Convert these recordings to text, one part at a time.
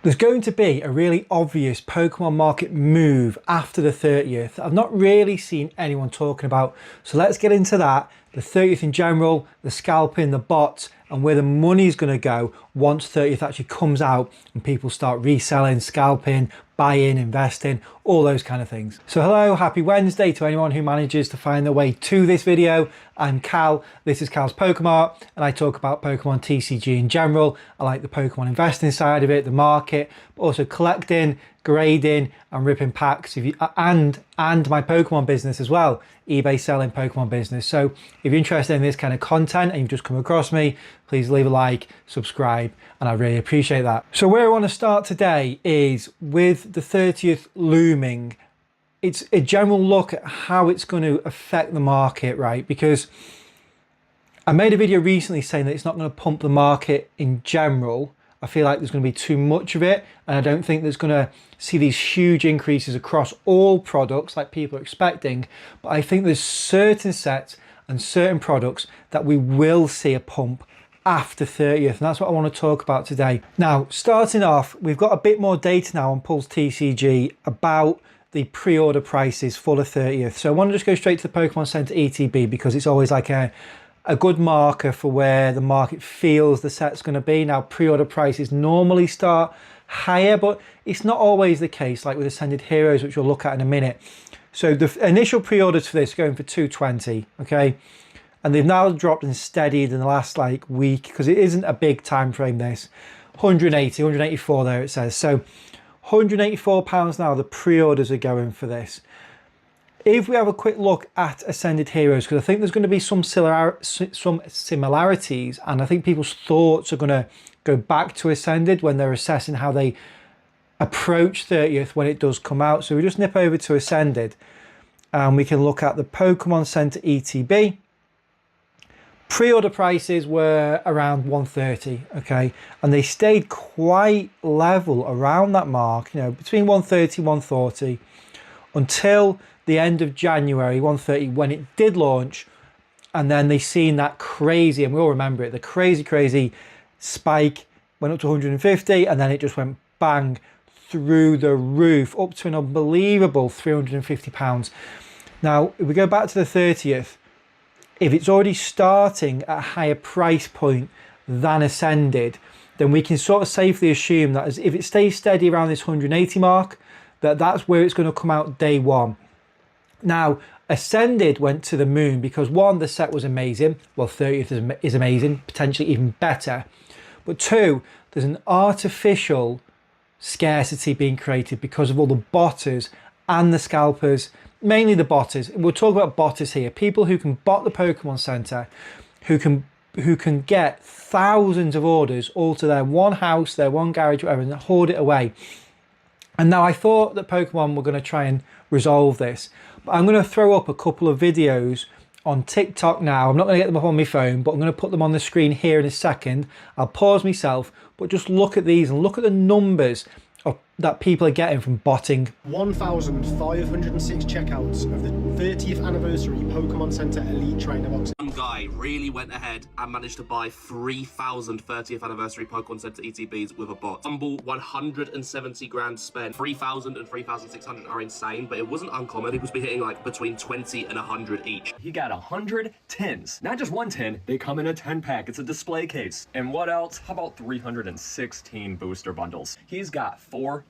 There's going to be a really obvious Pokemon market move after the 30th. I've not really seen anyone talking about. So let's get into that. The 30th in general, the scalping, the bots, and where the money's going to go once 30th actually comes out and people start reselling, scalping, buying, investing, all those kind of things. So hello, happy Wednesday to anyone who manages to find their way to this video. I'm Cal, this is CalsPokeMart, and I talk about Pokemon TCG in general. I like the Pokemon investing side of it, the market, but also collecting, grading, and ripping packs, and my Pokemon business as well, eBay selling Pokemon business. So if you're interested in this kind of content and you've just come across me, please leave a like, subscribe, and I really appreciate that. So where I want to start today is with the 30th looming. It's a general look at how it's going to affect the market, right? Because I made a video recently saying that it's not going to pump the market in general. I feel like there's going to be too much of it, and I don't think there's going to see these huge increases across all products like people are expecting. But I think there's certain sets and certain products that we will see a pump after 30th, and that's what I want to talk about today. Now, starting off, we've got a bit more data now on Pulse TCG about the pre-order prices for the 30th. So I want to just go straight to the Pokemon Center ETB because it's always like a good marker for where the market feels the set's going to be. Now, pre-order prices normally start higher, but it's not always the case, like with Ascended Heroes, which we'll look at in a minute. So the initial pre-orders for this are going for 220, okay? And they've now dropped and steadied in the last like week because it isn't a big time frame, this. 180, 184 there it says. So £184 now the pre-orders are going for this. If we have a quick look at Ascended Heroes, because I think there's going to be some similarities, and I think people's thoughts are going to go back to Ascended when they're assessing how they approach 30th when it does come out. So we just nip over to Ascended and we can look at the Pokemon Center ETB. Pre-order prices were around 130, okay, and they stayed quite level around that mark, you know, between 130 140 until the end of January, 130, when it did launch. And then they seen that crazy, and we all remember it, the crazy spike, went up to 150, and then it just went bang through the roof up to an unbelievable £350. Now, if we go back to the 30th, if it's already starting at a higher price point than Ascended, then we can sort of safely assume that if it stays steady around this 180 mark, that's where it's going to come out day one. Now, Ascended went to the moon because one, the set was amazing. Well, 30th is amazing, potentially even better. But two, there's an artificial scarcity being created because of all the botters and the scalpers. Mainly the botters. We'll talk about botters here. People who can bot the Pokemon Center, who can get thousands of orders all to their one house, their one garage, whatever, and hoard it away. And now I thought that Pokemon were going to try and resolve this, but I'm going to throw up a couple of videos on TikTok now. I'm not going to get them up on my phone, but I'm going to put them on the screen here in a second. I'll pause myself, but just look at these and look at the numbers that people are getting from botting. 1,506 checkouts of the 30th anniversary Pokemon Center Elite Trainer box. One guy really went ahead and managed to buy 3,000 30th anniversary Pokemon Center ETBs with a bot. Humble 170 grand spent. 3,000 and 3,600 are insane, but it wasn't uncommon. People be hitting like between 20 and 100 each. He got 100 tins. Not just one tin, they come in a 10 pack. It's a display case. And what else? How about 316 booster bundles? He's got 4,000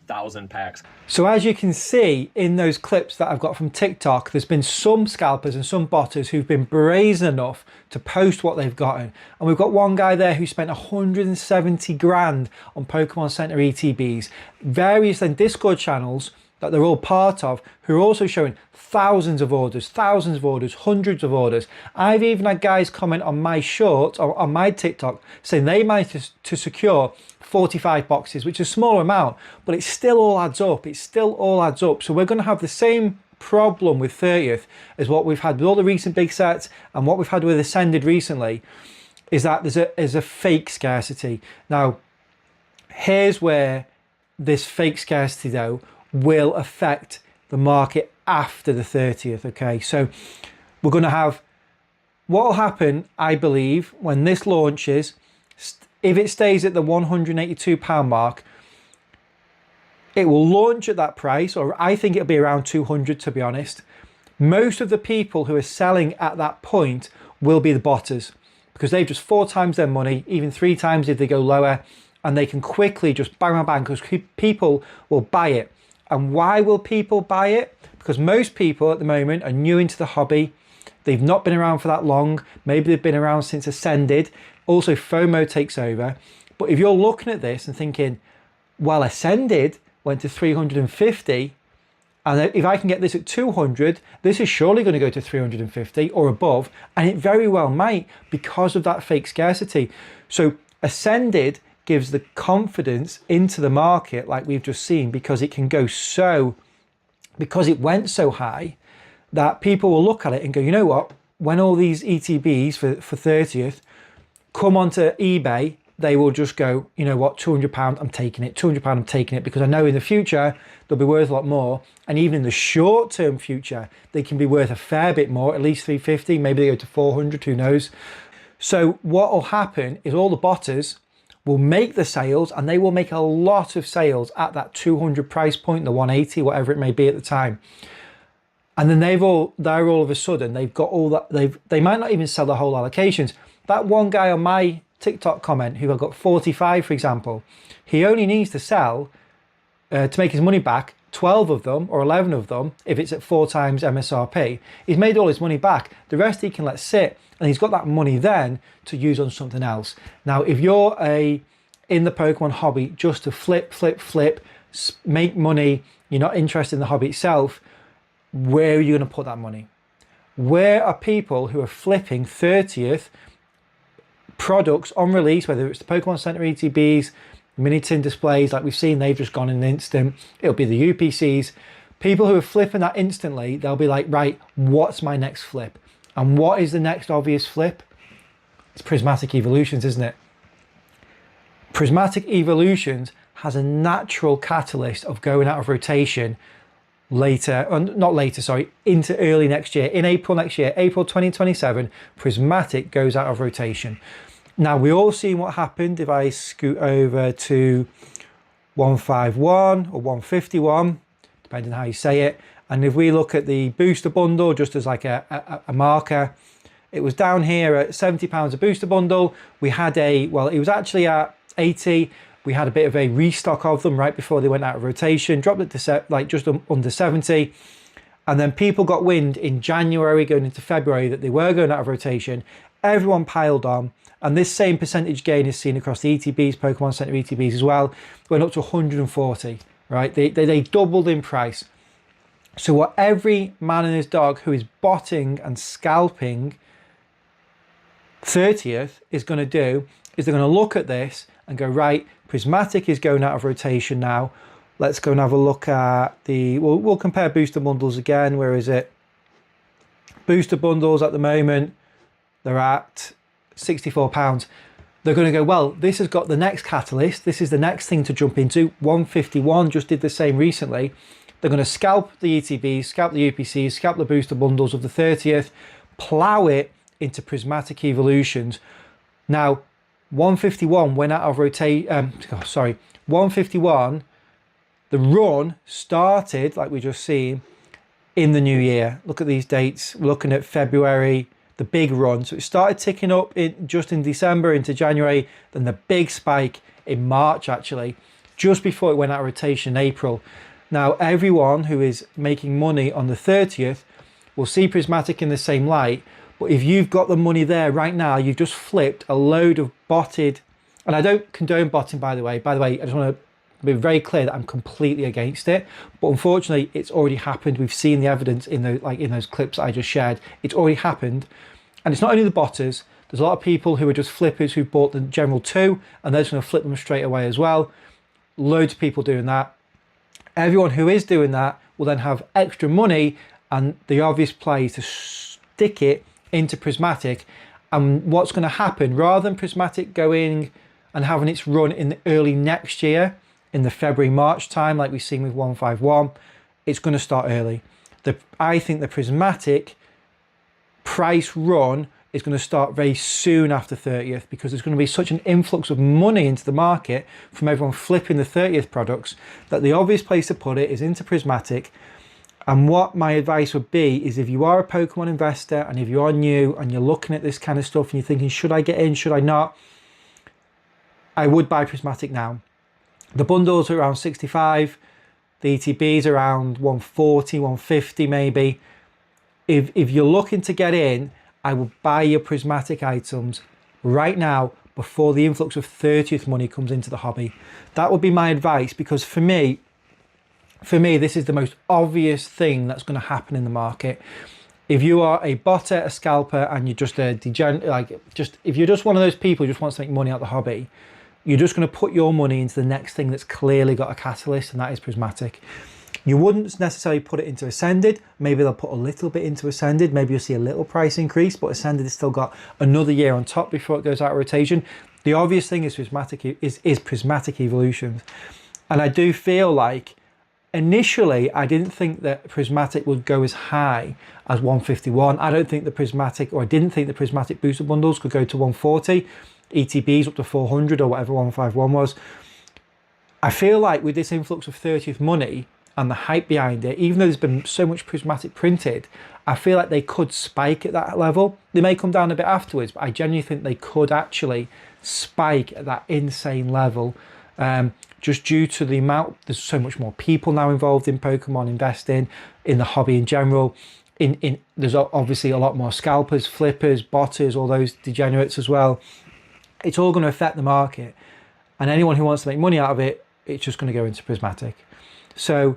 packs. So as you can see in those clips that I've got from TikTok, there's been some scalpers and some botters who've been brazen enough to post what they've gotten. And we've got one guy there who spent 170 grand on Pokemon Center ETBs. Various then Discord channels that they're all part of who are also showing thousands of orders, hundreds of orders. I've even had guys comment on my short or on my TikTok saying they managed to secure 45 boxes, which is a smaller amount, but it still all adds up. It still all adds up. So we're going to have the same problem with 30th as what we've had with all the recent big sets and what we've had with Ascended recently, is that there's a fake scarcity. Now, here's where this fake scarcity though will affect the market after the 30th, okay? So we're going to have, what will happen, I believe, when this launches, if it stays at the £182 mark, It will launch at that price, or I think it'll be around 200 to be honest. Most of the people who are selling at that point will be the botters, because they've just 4 times their money, even 3 times if they go lower, and they can quickly just bang, bang, bang, because people will buy it. And why will people buy it? Because most people at the moment are new into the hobby. They've not been around for that long. Maybe they've been around since Ascended. Also, FOMO takes over. But if you're looking at this and thinking, well, Ascended went to 350, and if I can get this at 200, this is surely going to go to 350 or above, and it very well might, because of that fake scarcity. So Ascended gives the confidence into the market, like we've just seen, because it can go so, because it went so high, that people will look at it and go, you know what, when all these ETBs for 30th come onto eBay, they will just go, you know what, £200, I'm taking it, £200, I'm taking it, because I know in the future they'll be worth a lot more. And even in the short term future, they can be worth a fair bit more, at least 350, maybe they go to 400, who knows. So what will happen is all the botters will make the sales, and they will make a lot of sales at that 200 price point, the 180, whatever it may be at the time. And then they're all of a sudden, they've got all that, they might not even sell the whole allocations. That one guy on my TikTok comment who I got 45, for example, he only needs to sell to make his money back 12 of them or 11 of them if it's at 4 times MSRP. He's made all his money back. The rest he can let sit, and he's got that money then to use on something else. Now, if you're in the Pokemon hobby just to flip, make money, you're not interested in the hobby itself, where are you going to put that money? Where are people who are flipping 30th products on release, whether it's the Pokemon Center ETBs, mini tin displays like we've seen, they've just gone in an instant. It'll be the UPCs. People who are flipping that instantly, they'll be like, right, what's my next flip? And what is the next obvious flip? It's Prismatic Evolutions, isn't it? Prismatic Evolutions has a natural catalyst of going out of rotation into early next year. In April next year, April 2027, Prismatic goes out of rotation. Now, we all seen what happened if I scoot over to 151 or 151, depending on how you say it. And if we look at the booster bundle, just as like a marker, it was down here at £70 a booster bundle. We had it was actually at 80. We had a bit of a restock of them right before they went out of rotation, dropped it to like just under 70. And then people got wind in January going into February that they were going out of rotation. Everyone piled on. And this same percentage gain is seen across the ETBs, Pokemon Center ETBs as well. Went up to 140, right? They doubled in price. So what every man and his dog who is botting and scalping 30th is going to do is they're going to look at this and go, right, Prismatic is going out of rotation now. Let's go and have a look at we'll compare booster bundles again. Where is it? Booster bundles at the moment, they're at £64. They're going to go, well, this has got the next catalyst. This is the next thing to jump into. 151 just did the same recently. They're going to scalp the ETBs, scalp the UPCs, scalp the booster bundles of the 30th, plow it into Prismatic Evolutions. Now, 151 went out of rotation. 151, the run started, like we just seen, in the new year. Look at these dates. We're looking at February, the big run. So it started ticking up just in December into January, then the big spike in March, actually, just before it went out of rotation in April. Now, everyone who is making money on the 30th will see Prismatic in the same light. But if you've got the money there right now, you've just flipped a load of botted, and I don't condone botting, by the way. By the way, I just want to be very clear that I'm completely against it. But unfortunately, it's already happened. We've seen the evidence in those clips I just shared. It's already happened. And it's not only the botters. There's a lot of people who are just flippers who bought the General 2, and they're just going to flip them straight away as well. Loads of people doing that. Everyone who is doing that will then have extra money, and the obvious play is to stick it into Prismatic. And what's going to happen, rather than Prismatic going and having its run in the early next year, in the February-March time, like we've seen with 151, it's going to start early. I think the Prismatic price run is going to start very soon after 30th, because there's going to be such an influx of money into the market from everyone flipping the 30th products that the obvious place to put it is into Prismatic. And what my advice would be is, if you are a Pokemon investor and if you are new and you're looking at this kind of stuff and you're thinking, should I get in, should I not? I would buy Prismatic now. The bundles are around 65, the ETBs around 140, 150 maybe. If you're looking to get in, I would buy your Prismatic items right now before the influx of 30th money comes into the hobby. That would be my advice, because for me, this is the most obvious thing that's going to happen in the market. If you are a botter, a scalper, and you're just a degenerate, if you're just one of those people who just wants to make money out of the hobby, you're just going to put your money into the next thing that's clearly got a catalyst, and that is Prismatic. You wouldn't necessarily put it into Ascended. Maybe they'll put a little bit into Ascended. Maybe you'll see a little price increase, but Ascended has still got another year on top before it goes out of rotation. The obvious thing is Prismatic Evolutions. And I do feel like, initially, I didn't think that Prismatic would go as high as 151. I didn't think the Prismatic booster bundles could go to 140. ETBs up to 400 or whatever 151 was. I feel like with this influx of 30th money and the hype behind it, even though there's been so much Prismatic printed, I feel like they could spike at that level. They may come down a bit afterwards, but I genuinely think they could actually spike at that insane level, just due to the amount. There's so much more people now involved in Pokemon investing, in the hobby in general. There's obviously a lot more scalpers, flippers, botters, all those degenerates as well. It's all going to affect the market, and anyone who wants to make money out of it, it's just going to go into Prismatic. So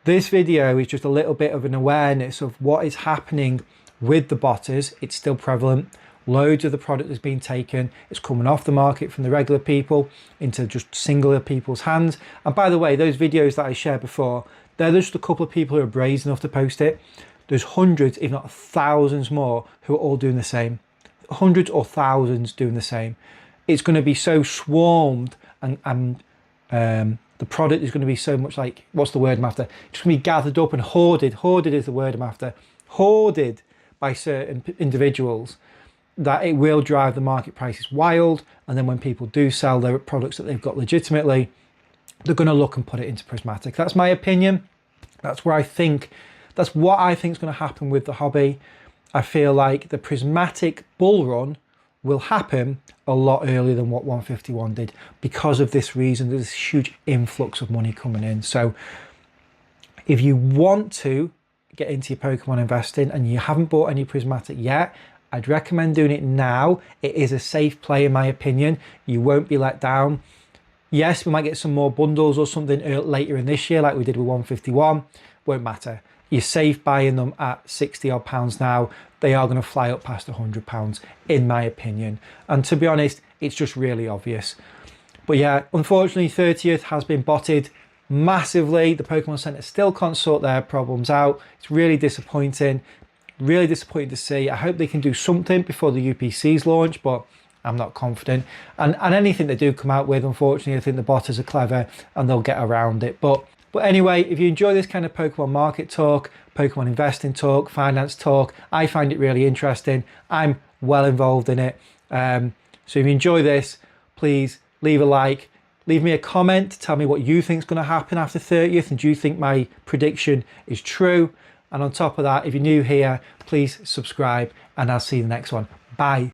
this video is just a little bit of an awareness of what is happening with the botters. It's still prevalent. Loads of the product has been taken. It's coming off the market from the regular people into just singular people's hands. And by the way, those videos that I shared before, they're just a couple of people who are brazen enough to post it. There's hundreds, if not thousands more, who are all doing the same. Hundreds or thousands doing the same. It's going to be so swarmed, and the product is going to be so much like, what's the word I'm after? It's going to be gathered up and hoarded. Hoarded is the word I'm after. Hoarded by certain individuals, that it will drive the market prices wild. And then when people do sell their products that they've got legitimately, they're going to look and put it into Prismatic. That's my opinion. That's what I think is going to happen with the hobby. I feel like the Prismatic bull run will happen a lot earlier than what 151 did, because of this reason. There's this huge influx of money coming in. So if you want to get into your Pokemon investing and you haven't bought any Prismatic yet, I'd recommend doing it now. It is a safe play in my opinion. You won't be let down. Yes, we might get some more bundles or something later in this year like we did with 151. Won't matter. You're safe buying them at 60 odd pounds now. They are going to fly up past £100 in my opinion. And to be honest, it's just really obvious. But yeah, unfortunately 30th has been botted massively. The Pokemon Center still can't sort their problems out. It's really disappointing. Really disappointing to see. I hope they can do something before the UPCs launch, but I'm not confident. And anything they do come out with, unfortunately, I think the botters are clever and they'll get around it. But anyway, if you enjoy this kind of Pokemon market talk, Pokemon investing talk, finance talk, I find it really interesting. I'm well involved in it. So if you enjoy this, please leave a like, leave me a comment, tell me what you think is going to happen after 30th, and do you think my prediction is true? And on top of that, if you're new here, please subscribe, and I'll see you in the next one. Bye.